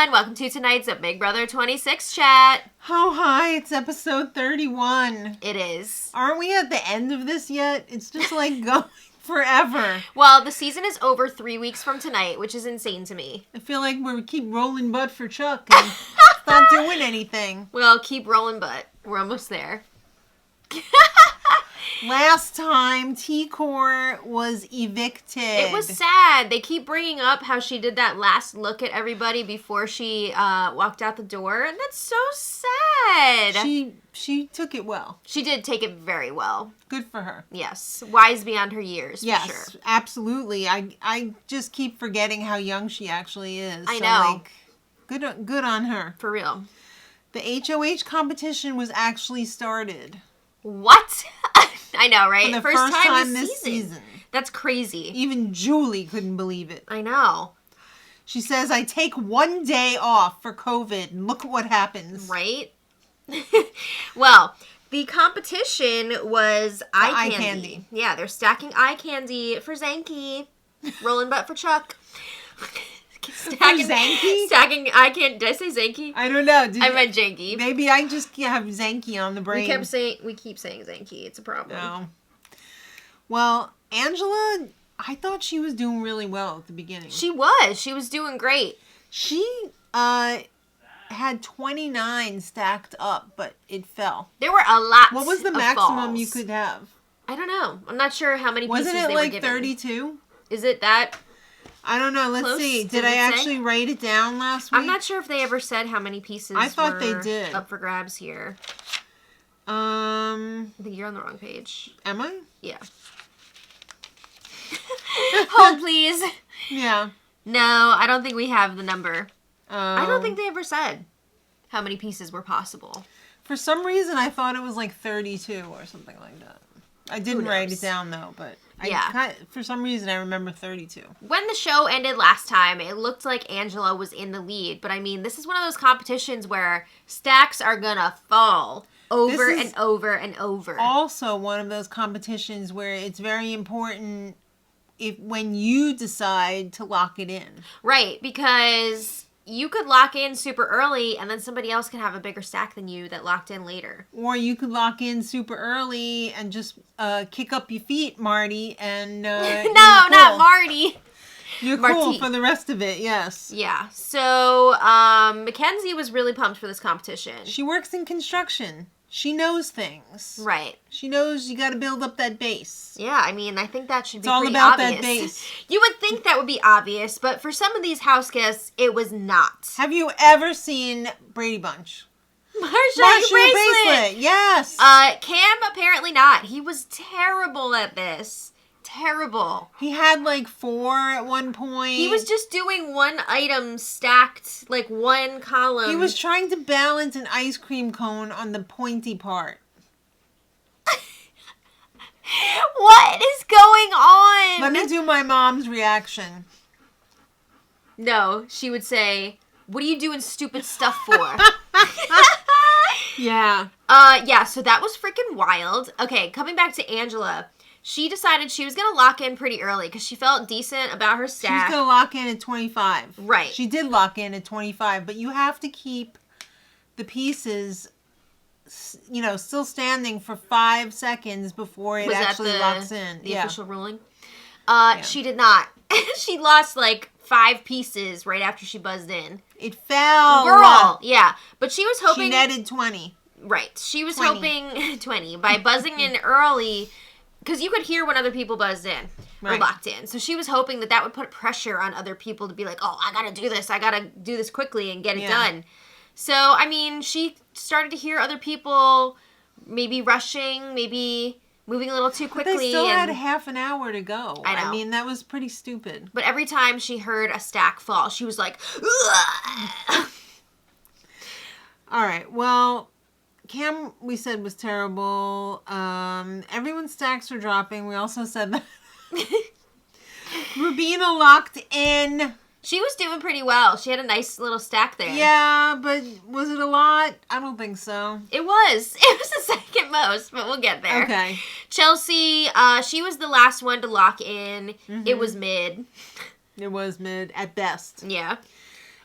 everyone. Welcome to tonight's Big Brother 26 chat. Oh, hi. It's episode 31. It is. Aren't we at the end of this yet? It's just like going forever. Well, the season is over 3 weeks from tonight, which is insane to me. I feel like we keep rolling butt for Chuck and it's not doing anything. Well, keep rolling butt. We're almost there. Last time, T-Core was evicted. It was sad. They keep bringing up how she did that last look at everybody before she walked out the door, and that's so sad. She took it well. She did take it very well. Good for her. Yes. Wise beyond her years, yes, for sure. Absolutely. I just keep forgetting how young she actually is. I know. Good on her. For real. The HOH competition was actually started. What? I know, right? For the first time this season. That's crazy. Even Julie couldn't believe it. I know. She says, I take one day off for COVID, and look what happens. Right? Well, the competition was eye candy. Yeah, they're stacking eye candy for Zanky. Rolling butt for Chuck. Stacking Zanky? Stacking eye candy. Did I say Zanky? I don't know. I meant Janky. Maybe I just have Zanky on the brain. We keep saying Zanky. It's a problem. No. Well, Angela, I thought she was doing really well at the beginning. She was. She was doing great. She had 29 stacked up, but it fell. There were a lot. What was the maximum you could have? I don't know. I'm not sure how many pieces they were given. Wasn't it like 32? Is it that? I don't know. Let's see. Did I actually write it down last week? I'm not sure if they ever said how many pieces I thought they were did. up for grabs here. I think you're on the wrong page. Am I? Yeah. Hold, please. Yeah. No, I don't think we have the number. I don't think they ever said how many pieces were possible. For some reason, I thought it was like 32 or something like that. I didn't write it down, though, but for some reason, I remember 32. When the show ended last time, it looked like Angela was in the lead. But, I mean, this is one of those competitions where stacks are gonna fall over and over and over. Also one of those competitions where it's very important when you decide to lock it in. Right, because you could lock in super early and then somebody else can have a bigger stack than you that locked in later. Or you could lock in super early and just kick up your feet, Marty, and no, not Marty. You're cool for the rest of it, yes. Yeah. So, Mackenzie was really pumped for this competition. She works in construction. She knows things. Right. She knows you got to build up that base. Yeah, I mean, I think that should be pretty obvious. It's all about that base. You would think that would be obvious, but for some of these house guests, it was not. Have you ever seen Brady Bunch? Marshall Bracelet. Yes. Cam, apparently not. He was terrible at this. Terrible. He had like 4 at one point. He was just doing one item stacked, like one column. He was trying to balance an ice cream cone on the pointy part. What is going on? Let me do my mom's reaction. No, she would say, what are you doing stupid stuff for? Yeah. Yeah, so that was freaking wild. Okay, coming back to Angela. She decided she was going to lock in pretty early because she felt decent about her stack. She was going to lock in at 25. Right. She did lock in at 25, but you have to keep the pieces, still standing for 5 seconds before it actually locks in. The official ruling? She did not. She lost like 5 pieces right after she buzzed in. It fell. Girl. Yeah. But she was hoping. She netted 20. Right. She was hoping 20 by buzzing in early. Because you could hear when other people buzzed in or locked in. So she was hoping that would put pressure on other people to be like, oh, I got to do this. I got to do this quickly and get it done. So, I mean, she started to hear other people maybe rushing, maybe moving a little too quickly. But they still had half an hour to go. I know. I mean, that was pretty stupid. But every time she heard a stack fall, she was like, ugh. All right, well, Cam, we said, was terrible. Everyone's stacks were dropping. We also said that Rubina locked in. She was doing pretty well. She had a nice little stack there. Yeah, but was it a lot? I don't think so. It was. It was the second most, but we'll get there. Okay. Chelsea, she was the last one to lock in. Mm-hmm. It was mid. It was mid at best. Yeah.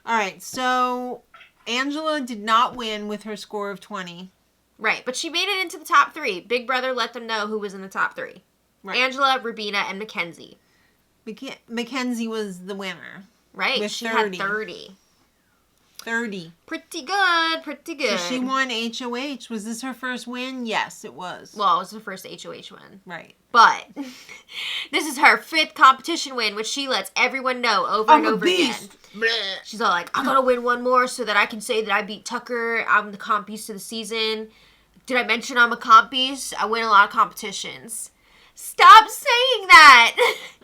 All right, so Angela did not win with her score of 20. Right, but she made it into the top 3. Big Brother let them know who was in the top 3. Right. Angela, Rubina, and Mackenzie. Mackenzie was the winner. Right, with she 30. had 30. 30. Pretty good, pretty good. So she won HOH. Was this her first win? Yes, it was. Well, it was her first HOH win. Right. But this is her 5th competition win, which she lets everyone know over and over again. She's all like, I gotta win one more so that I can say that I beat Tucker. I'm the comp beast of the season. Did I mention I'm a comp beast? I win a lot of competitions. Stop saying that!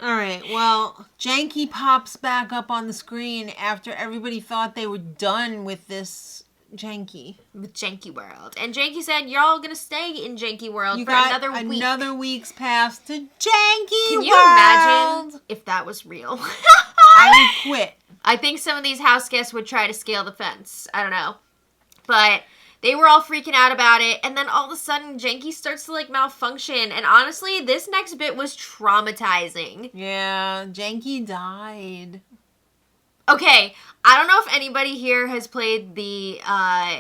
All right, well, Janky pops back up on the screen after everybody thought they were done with this Janky. With Janky World. And Janky said, you're all gonna stay in Janky World you for got another week. Another week's pass to Janky Can World! you imagine if that was real? I would quit. I think some of these house guests would try to scale the fence. I don't know. But they were all freaking out about it, and then all of a sudden, Janky starts to, like, malfunction, and honestly, this next bit was traumatizing. Yeah, Janky died. Okay, I don't know if anybody here has played the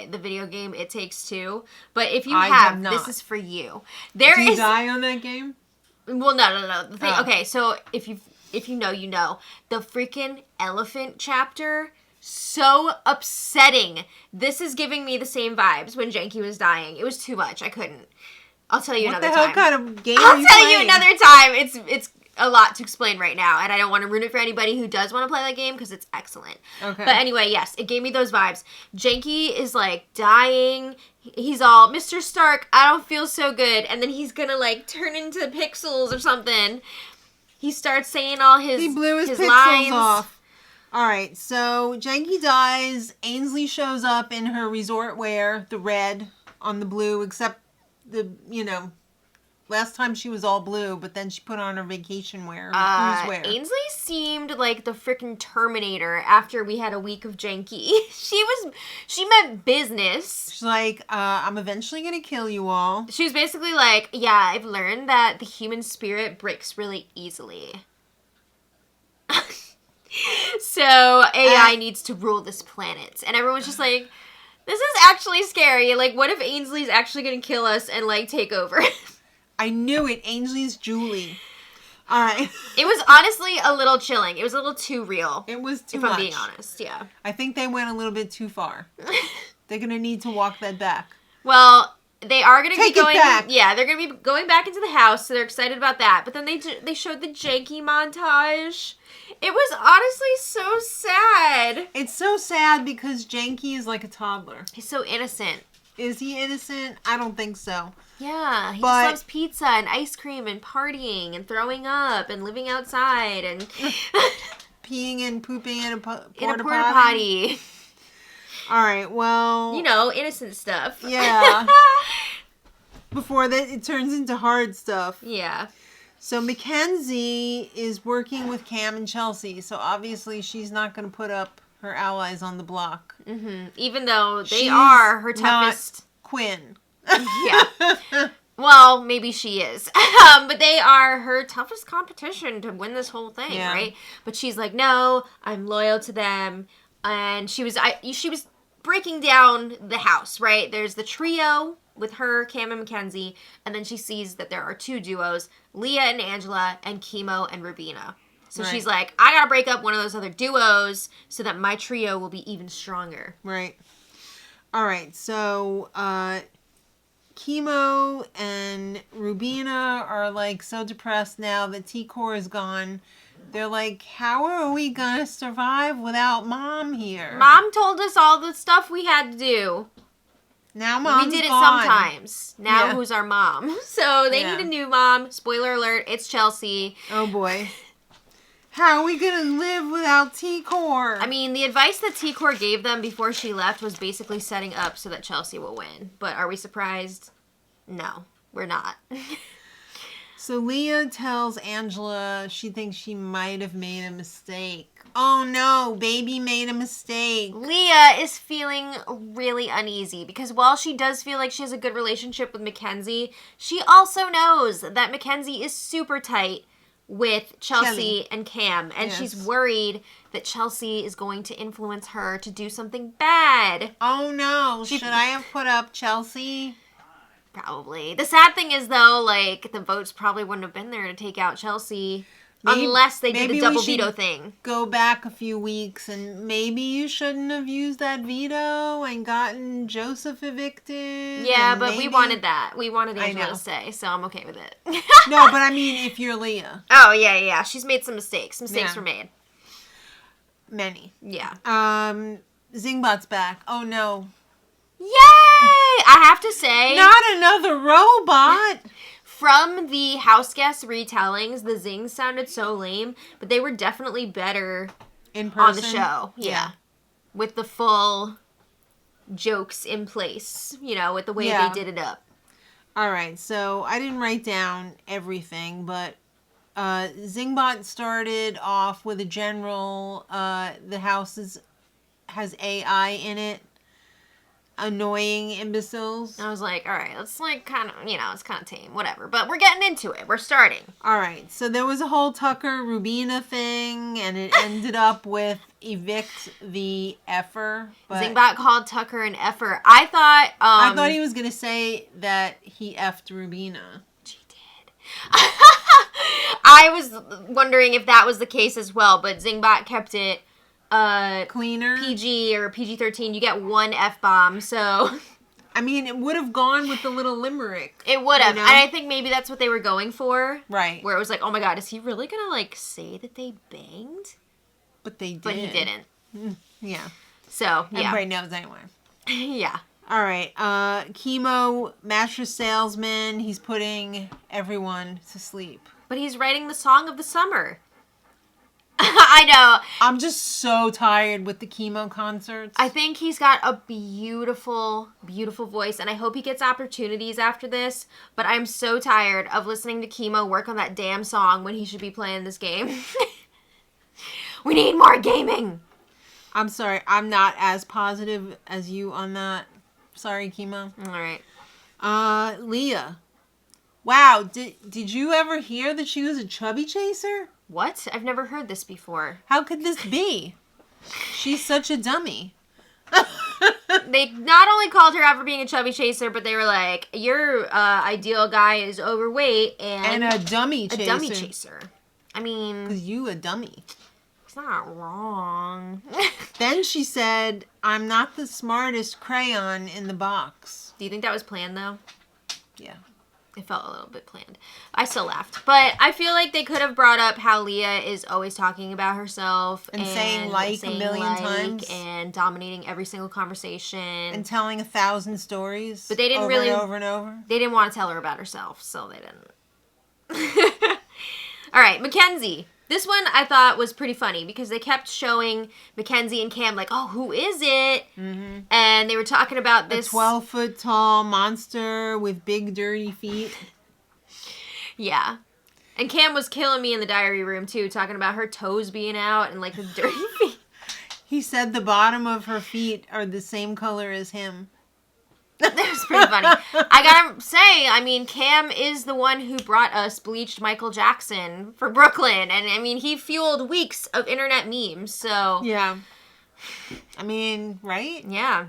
video game It Takes Two, but if you have this is for you. Do you die on that game? Well, no. The thing, okay, so if you know, you know. The freaking elephant chapter, so upsetting. This is giving me the same vibes when Janky was dying. It was too much. I couldn't. I'll tell you another time. What the hell kind of game I'll are you tell playing? you another time. It's a lot to explain right now, and I don't want to ruin it for anybody who does want to play that game because it's excellent. Okay. But anyway, yes, it gave me those vibes. Janky is like dying. He's all, Mr. Stark, I don't feel so good, and then he's gonna like turn into pixels or something. He starts saying all his He blew his pixels lines off. All right, so Janky dies. Ainsley shows up in her resort wear, the red on the blue, except last time she was all blue, but then she put on her vacation wear, cruise wear. Ainsley seemed like the freaking Terminator after we had a week of Janky. She meant business. She's like, I'm eventually going to kill you all. She was basically like, yeah, I've learned that the human spirit breaks really easily. So AI needs to rule this planet. And everyone's just like, this is actually scary. Like, what if Ainsley's actually going to kill us and, like, take over? I knew it. Ainsley's Julie. All right. It was honestly a little chilling. It was a little too real. It was too much. If I'm being honest, yeah. I think they went a little bit too far. They're going to need to walk that back. Well, they are going to be going... Take it back. Yeah, they're going to be going back into the house, so they're excited about that. But then they showed the Janky montage. It was honestly so sad. It's so sad because Janky is like a toddler. He's so innocent. Is he innocent? I don't think so. Yeah, he just loves pizza and ice cream and partying and throwing up and living outside and... peeing and pooping in a porta potty. All right, well... You know, innocent stuff. Yeah. Before that, it turns into hard stuff. Yeah. So Mackenzie is working with Cam and Chelsea, so obviously she's not going to put up her allies on the block. Mm-hmm. Even though they are her toughest... Not Quinn. Yeah. Well, maybe she is. But they are her toughest competition to win this whole thing, right? But she's like, no, I'm loyal to them. And she was breaking down the house, right? There's the trio with her, Cam and Mackenzie, and then she sees that there are 2 duos, Leah and Angela, and Chemo and Rubina. So she's like, I gotta break up one of those other duos so that my trio will be even stronger. Right. All right, so Chemo and Rubina are like so depressed now that T-Core is gone. They're like, how are we gonna survive without Mom here? Mom told us all the stuff we had to do. Now Mom's We did it gone. sometimes. Now who's our mom? So they need a new mom. Spoiler alert, it's Chelsea. Oh boy. How are we gonna live without T-Core? I mean, the advice that T-Core gave them before she left was basically setting up so that Chelsea will win. But are we surprised? No, we're not. So Leah tells Angela she thinks she might have made a mistake. Oh no, baby made a mistake. Leah is feeling really uneasy because while she does feel like she has a good relationship with Mackenzie, she also knows that Mackenzie is super tight with Chelsea and Cam, and yes. she's worried that Chelsea is going to influence her to do something bad. Oh no, should I have put up Chelsea? Probably. The sad thing is, though, like, the votes probably wouldn't have been there to take out Chelsea unless they did the double veto thing. Go back a few weeks, and maybe you shouldn't have used that veto and gotten Joseph evicted. Yeah, but we wanted that. We wanted Angela to stay, so I'm okay with it. No, but I mean, if you're Leah. Oh, yeah. She's made some mistakes. Mistakes were made. Many. Yeah. Zingbot's back. Oh, no. Yay! I have to say... Not another robot! From the houseguests retellings, the zings sounded so lame, but they were definitely better in person on the show. Yeah. With the full jokes in place, with the way they did it up. All right, so I didn't write down everything, but Zingbot started off with a general, the house has AI in it. Annoying imbeciles. I was like, all right, it's like kind of, it's kind of tame, whatever. But we're getting into it. We're starting. All right, so there was a whole Tucker Rubina thing, and it ended up with evict the effer. But Zingbot called Tucker an effer. I thought he was gonna say that he effed Rubina. She did. I was wondering if that was the case as well, but Zingbot kept it. Cleaner. PG or PG-13, you get one F-bomb, so... I mean, it would have gone with the little limerick. It would have, and I think maybe that's what they were going for. Right. Where it was like, oh my god, is he really gonna, say that they banged? But they did. But he didn't. Yeah. So, yeah. Everybody knows anyway. Yeah. All right. Chemo, mattress salesman, he's putting everyone to sleep. But he's writing the song of the summer. I know. I'm just so tired with the chemo concerts. I think he's got a beautiful, beautiful voice, and I hope he gets opportunities after this, but I'm so tired of listening to Chemo work on that damn song when he should be playing this game. We need more gaming! I'm sorry, I'm not as positive as you on that. Sorry, Chemo. Alright. Leah. Wow, did you ever hear that she was a chubby chaser? What? I've never heard this before. How could this be? She's such a dummy. They not only called her out for being a chubby chaser, but they were like, your ideal guy is overweight and a dummy chaser. A dummy chaser. I mean... Because you a dummy. It's not wrong. Then she said, I'm not the smartest crayon in the box. Do you think that was planned, though? Yeah. It felt a little bit planned. I still laughed. But I feel like they could have brought up how Leah is always talking about herself. And saying a million times. And dominating every single conversation. And telling 1,000 stories. But they didn't over and over. They didn't want to tell her about herself, so they didn't. All right, Mackenzie. This one I thought was pretty funny because they kept showing Mackenzie and Cam like, oh, who is it? Mm-hmm. And they were talking about this... A 12-foot tall monster with big dirty feet. Yeah. And Cam was killing me in the diary room, too, talking about her toes being out and, the dirty feet. He said the bottom of her feet are the same color as him. That was pretty funny. I gotta say, I mean, Cam is the one who brought us bleached Michael Jackson for Brooklyn. And, I mean, he fueled weeks of internet memes, so... Yeah. I mean, right? Yeah.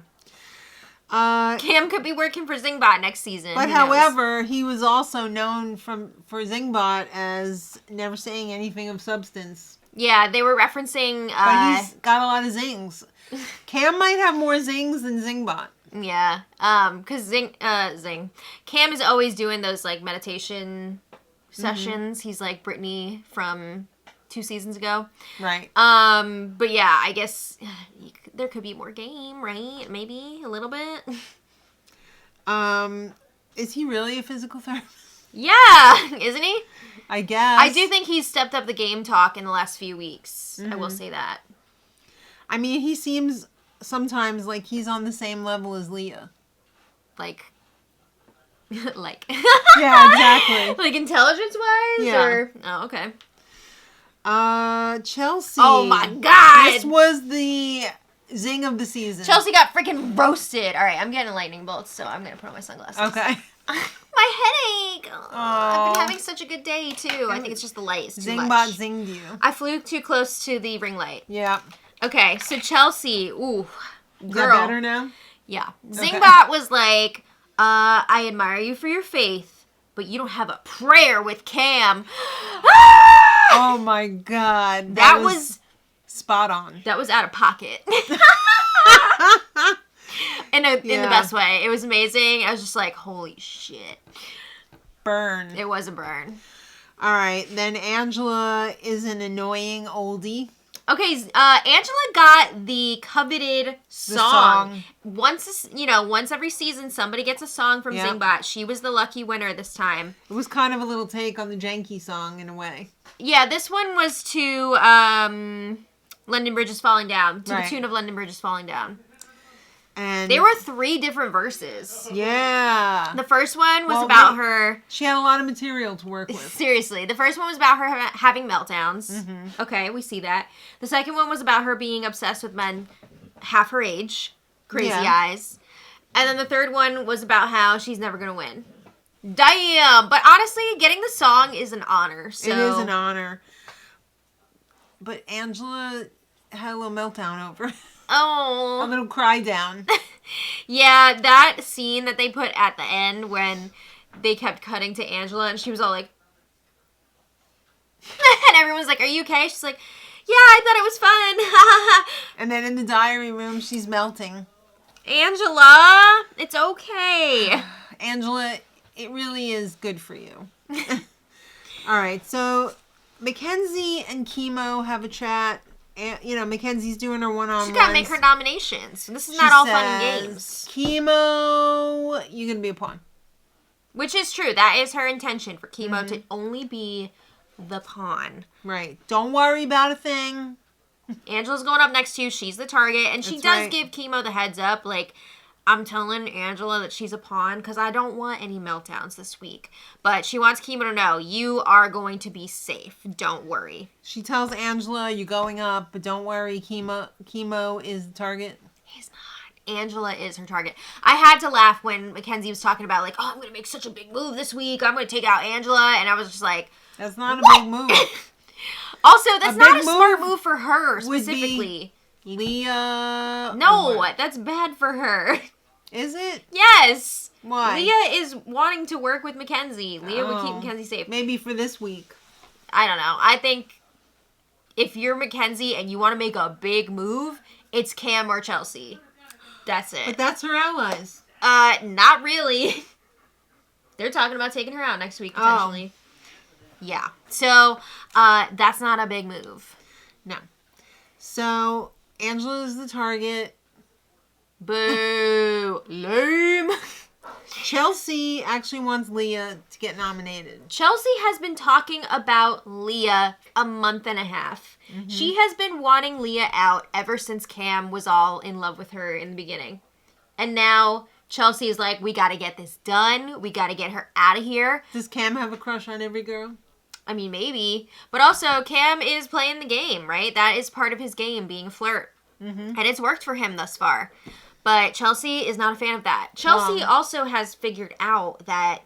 Cam could be working for Zingbot next season. But however, he was also known for Zingbot as never saying anything of substance. Yeah, they were referencing... But he's got a lot of zings. Cam might have more zings than Zingbot. Yeah, because Cam is always doing those, meditation sessions. Mm-hmm. He's like Brittany from 2 seasons ago. Right. But yeah, I guess there could be more game, right? Maybe a little bit. Is he really a physical therapist? Yeah, isn't he? I guess. I do think he's stepped up the game talk in the last few weeks. Mm-hmm. I will say that. I mean, he seems... sometimes like he's on the same level as Leah. Like. Yeah, exactly. Like intelligence-wise? Yeah. Or... Oh, okay. Chelsea. Oh my god! This was the zing of the season. Chelsea got freaking roasted. Alright, I'm getting lightning bolts, so I'm gonna put on my sunglasses. Okay. My my headache. I've been having such a good day, too. I think it's just the light is too much. Zingbot zinged you. I flew too close to the ring light. Yeah. Okay, so Chelsea, ooh, girl. Is that better now? Yeah. Zingbot was like, I admire you for your faith, but you don't have a prayer with Cam. Oh my God. That was spot on. That was out of pocket. in the best way. It was amazing. I was just like, holy shit. Burn. It was a burn. All right. Then Angela is an annoying oldie. Okay, Angela got the coveted song. Once every season, somebody gets a song from Zingbot. She was the lucky winner this time. It was kind of a little take on the Janky song in a way. Yeah, this one was to London Bridge is Falling Down, to the tune of London Bridge is Falling Down. And there were 3 different verses. Yeah. The first one was about her... She had a lot of material to work with. Seriously. The first one was about her having meltdowns. Mm-hmm. Okay, we see that. The second one was about her being obsessed with men half her age. Crazy eyes. And then the third one was about how she's never going to win. Damn! But honestly, getting the song is an honor. So. It is an honor. But Angela had a little meltdown over it. Oh. A little cry down. Yeah, that scene that they put at the end when they kept cutting to Angela and she was all like... and everyone's like, are you okay? She's like, yeah, I thought it was fun. And then in the diary room, she's melting. Angela, it's okay. Angela, it really is good for you. All right, so Mackenzie and Chemo have a chat. And, Mackenzie's doing her one-on-ones. She's got to make her nominations. This is not all fun and games. Chemo, you're going to be a pawn. Which is true. That is her intention, for Chemo to only be the pawn. Right. Don't worry about a thing. Angela's going up next to you. She's the target. And she does give Chemo the heads up. Like, I'm telling Angela that she's a pawn because I don't want any meltdowns this week. But she wants Chemo to know, you are going to be safe. Don't worry. She tells Angela, you're going up, but don't worry, Chemo is the target. He's not. Angela is her target. I had to laugh when Mackenzie was talking about, like, oh, I'm going to make such a big move this week. I'm going to take out Angela. And I was just like, that's not a big move. Also, that's not a smart move for her, specifically. Leah. No, that's bad for her. Is it? Yes. Why? Leah is wanting to work with Mackenzie. Leah would keep Mackenzie safe. Maybe for this week. I don't know. I think if you're Mackenzie and you want to make a big move, it's Cam or Chelsea. That's it. But that's her allies. Not really. They're talking about taking her out next week, potentially. Yeah. So, that's not a big move. No. So, Angela is the target. Boo. Lame. Chelsea actually wants Leah to get nominated. Chelsea has been talking about Leah a month and a half. Mm-hmm. She has been wanting Leah out ever since Cam was all in love with her in the beginning. And now Chelsea is like, we got to get this done. We got to get her out of here. Does Cam have a crush on every girl? I mean, maybe. But also, Cam is playing the game, right? That is part of his game, being a flirt. Mm-hmm. And it's worked for him thus far. But Chelsea is not a fan of that. Chelsea also has figured out that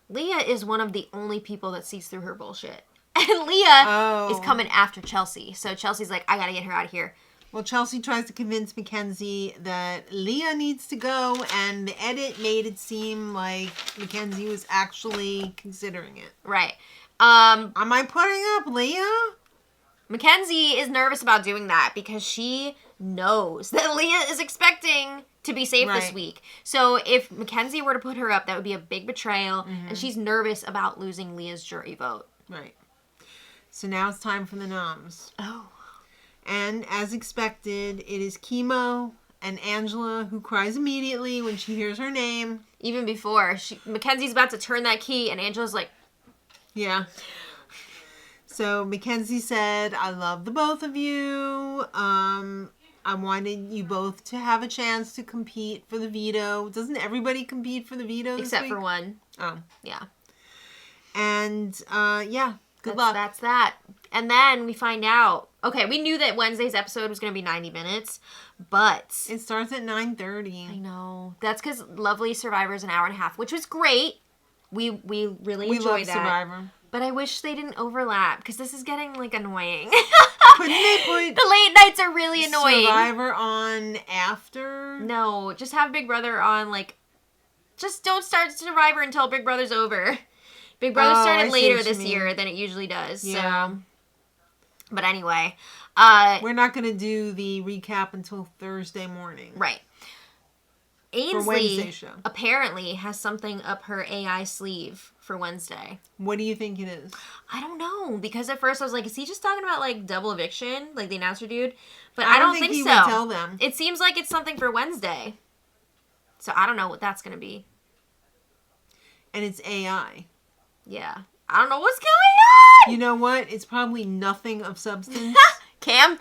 Leah is one of the only people that sees through her bullshit. And Leah is coming after Chelsea. So Chelsea's like, I gotta get her out of here. Well, Chelsea tries to convince Mackenzie that Leah needs to go, and the edit made it seem like Mackenzie was actually considering it. Right. Am I putting up Leah? Mackenzie is nervous about doing that because she knows that Leah is expecting to be safe this week. So if Mackenzie were to put her up, that would be a big betrayal, and she's nervous about losing Leah's jury vote. Right. So now it's time for the noms. Oh. And as expected, it is Chemo and Angela who cries immediately when she hears her name. Even before. Mackenzie's about to turn that key, and Angela's like... Yeah. So Mackenzie said, I love the both of you. I wanted you both to have a chance to compete for the veto. Doesn't everybody compete for the veto this week? Except for one. Oh. Yeah. And, good luck. That's that. And then we find out. Okay, we knew that Wednesday's episode was going to be 90 minutes, but... It starts at 9:30. I know. That's because Lovely Survivor's an hour and a half, which was great. We really We enjoy love that. Survivor. But I wish they didn't overlap because this is getting like annoying. Couldn't they put the late nights are really annoying. Survivor on after? No, just have Big Brother on like. Just don't start Survivor until Big Brother's over. Big Brother started later this year than it usually does. Yeah. So. But anyway, we're not gonna do the recap until Thursday morning. Right. Ainsley apparently has something up her AI sleeve for Wednesday. What do you think it is? I don't know, because at first I was like, is he just talking about like double eviction, like the announcer dude? But I don't think he so. Would tell them. It seems like it's something for Wednesday. So I don't know what that's gonna be. And it's AI. Yeah. I don't know what's going on. You know what? It's probably nothing of substance. Cam.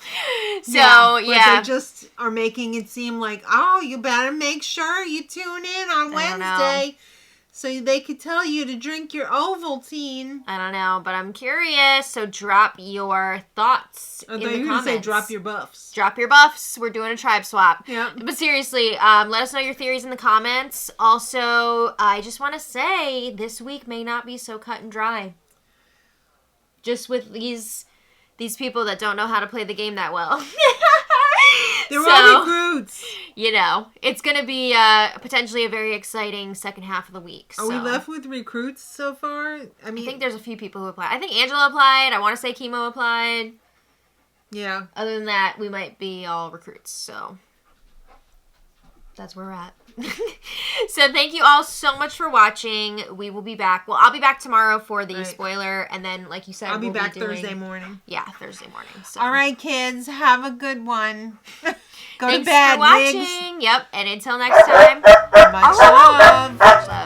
So, yeah. They just are making it seem like, oh, you better make sure you tune in on Wednesday so they could tell you to drink your Ovaltine. I don't know, but I'm curious. So drop your thoughts in the comments. You were going to say drop your buffs. Drop your buffs. We're doing a tribe swap. Yeah. But seriously, let us know your theories in the comments. Also, I just want to say this week may not be so cut and dry. Just with these people that don't know how to play the game that well. They're all recruits. You know, it's going to be potentially a very exciting second half of the week. Are we left with recruits so far? I think there's a few people who applied. I think Angela applied. I want to say Chemo applied. Yeah. Other than that, we might be all recruits. So that's where we're at. So thank you all so much for watching. We will be back. Well, I'll be back tomorrow for the spoiler, and then, like you said, I'll be back Thursday morning. Yeah, Thursday morning. So. All right, kids, have a good one. Go Thanks to bed. for watching. Yep, and until next time, much love. Much love.